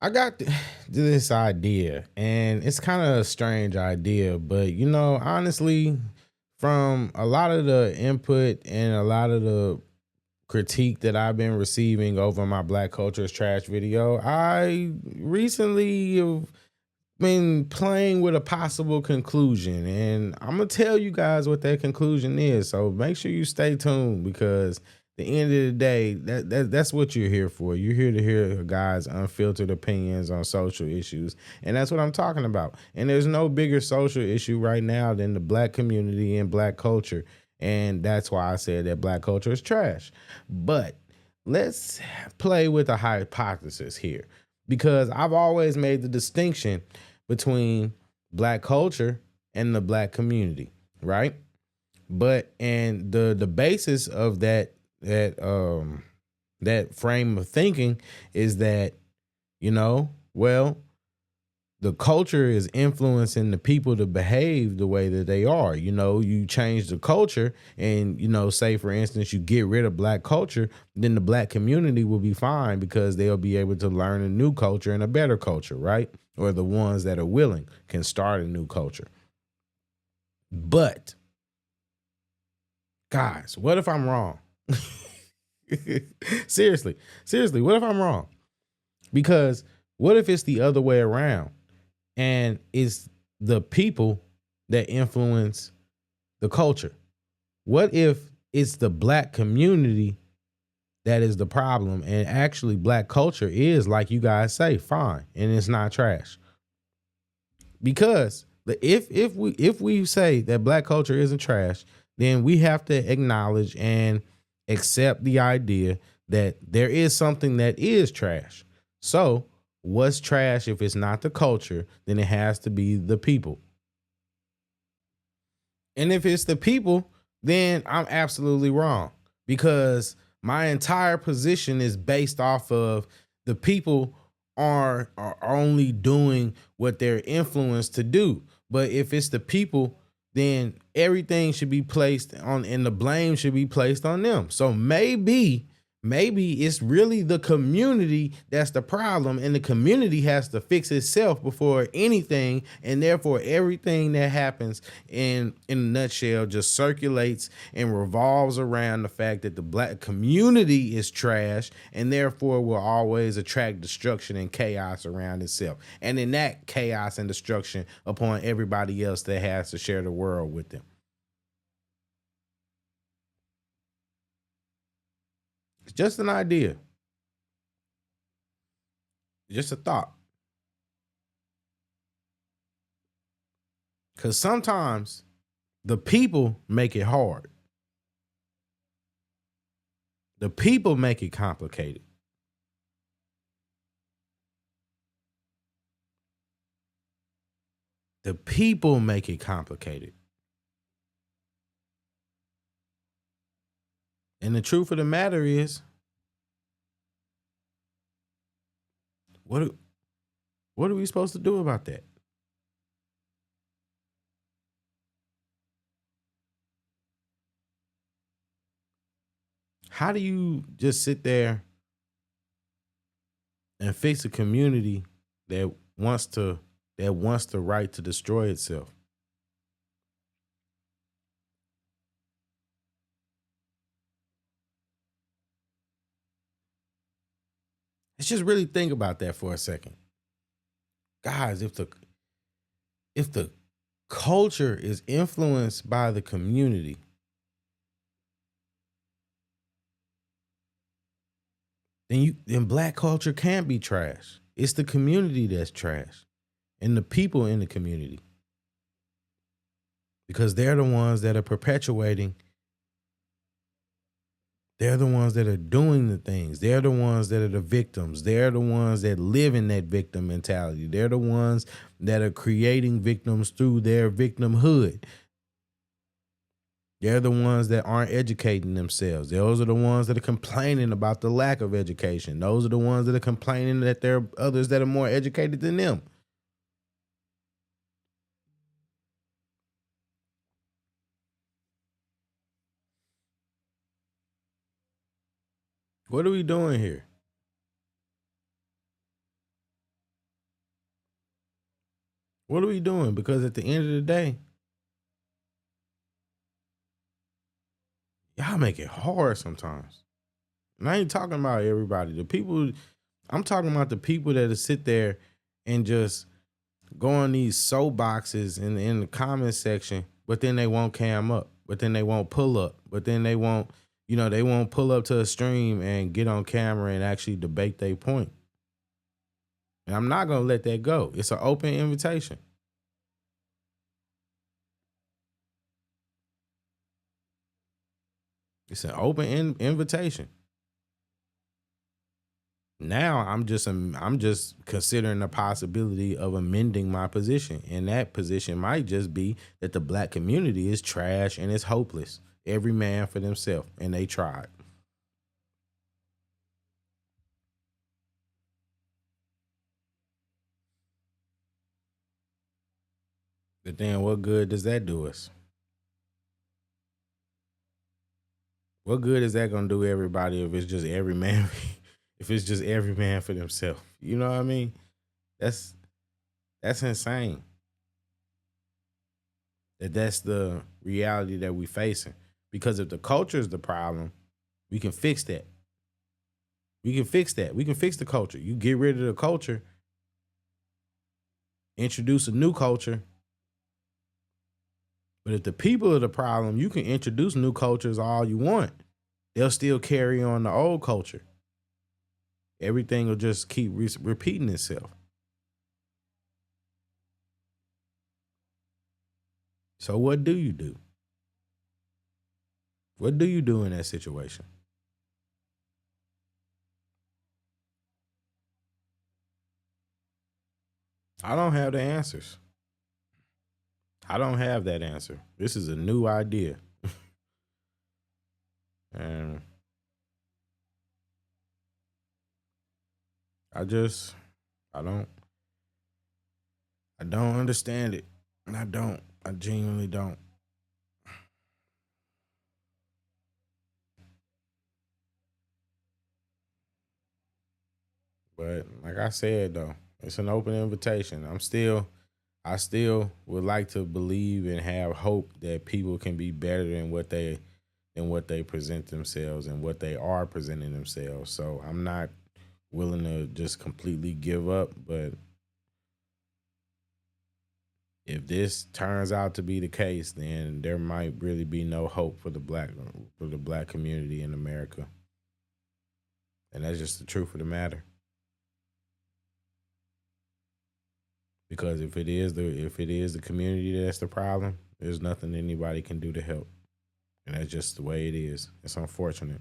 I got this idea, and it's kind of a strange idea, but honestly, from a lot of the input and a lot of the critique that I've been receiving over my Black Culture is Trash video, I recently have been playing with a possible conclusion, and I'm gonna tell you guys what that conclusion is. So make sure you stay tuned because the end of the day, that's what you're here for. You're here to hear a guy's unfiltered opinions on social issues, and that's what I'm talking about. And there's no bigger social issue right now than the Black community and Black culture, and that's why I said that Black culture is trash. But let's play with a hypothesis here because I've always made the distinction between Black culture and the Black community, right? But and the basis of that frame of thinking is that well, the culture is influencing the people to behave the way that they are. You change the culture and, say for instance, you get rid of Black culture, then the Black community will be fine because they'll be able to learn a new culture and a better culture, right? Or the ones that are willing can start a new culture. But guys, what if I'm wrong? seriously, what if I'm wrong? Because what if it's the other way around? And it's the people that influence the culture. What if it's the Black community that is the problem, and actually Black culture is, like you guys say, fine, and it's not trash? Because if we say that Black culture isn't trash, then we have to acknowledge and accept the idea that there is something that is trash. So what's trash if it's not the culture? Then it has to be the people. And if it's the people, then I'm absolutely wrong because my entire position is based off of the people are only doing what they're influenced to do. But if it's the people, then everything should be placed on, and the blame should be placed on them. So maybe it's really the community that's the problem, and the community has to fix itself before anything, and therefore everything that happens in a nutshell just circulates and revolves around the fact that the Black community is trash, and therefore will always attract destruction and chaos around itself, and in that chaos and destruction upon everybody else that has to share the world with them. It's just an idea, just a thought. Because sometimes the people make it hard. The people make it complicated. The people make it complicated. And the truth of the matter is, what what are we supposed to do about that? How do you just sit there and fix a community that wants the right to destroy itself? Let's just really think about that for a second. Guys, if the culture is influenced by the community, then Black culture can't be trash. It's the community that's trash, and the people in the community, because they're the ones that are perpetuating. They're the ones that are doing the things. They're the ones that are the victims. They're the ones that live in that victim mentality. They're the ones that are creating victims through their victimhood. They're the ones that aren't educating themselves. Those are the ones that are complaining about the lack of education. Those are the ones that are complaining that there are others that are more educated than them. What are we doing here? What are we doing? Because at the end of the day, y'all make it hard sometimes. And I ain't talking about everybody. The people, I'm talking about the people that sit there and just go on these soapboxes in the comment section, but then they won't cam up, but then they won't pull up, but then they won't, they won't pull up to a stream and get on camera and actually debate their point. And I'm not gonna let that go. It's an open invitation. It's an open invitation. Now I'm just considering the possibility of amending my position, and that position might just be that the black community is trash and it's hopeless. Every man for themselves, and they tried. But then what good does that do us? What good is that gonna do everybody if it's just every man if it's just every man for themselves? You know what I mean? That's insane. That's the reality that we facing. Because if the culture is the problem, we can fix that. We can fix that. We can fix the culture. You get rid of the culture, introduce a new culture. But if the people are the problem, you can introduce new cultures all you want. They'll still carry on the old culture. Everything will just keep repeating itself. So what do you do? What do you do in that situation? I don't have the answers. I don't have that answer. This is a new idea. And I don't understand it. And I don't. I genuinely don't. But like I said though, it's an open invitation. I still would like to believe and have hope that people can be better than what they present themselves and what they are presenting themselves. So I'm not willing to just completely give up, but if this turns out to be the case, then there might really be no hope for the black community in America. And that's just the truth of the matter. Because if it is the community that's the problem, there's nothing anybody can do to help. And that's just the way it is. It's unfortunate.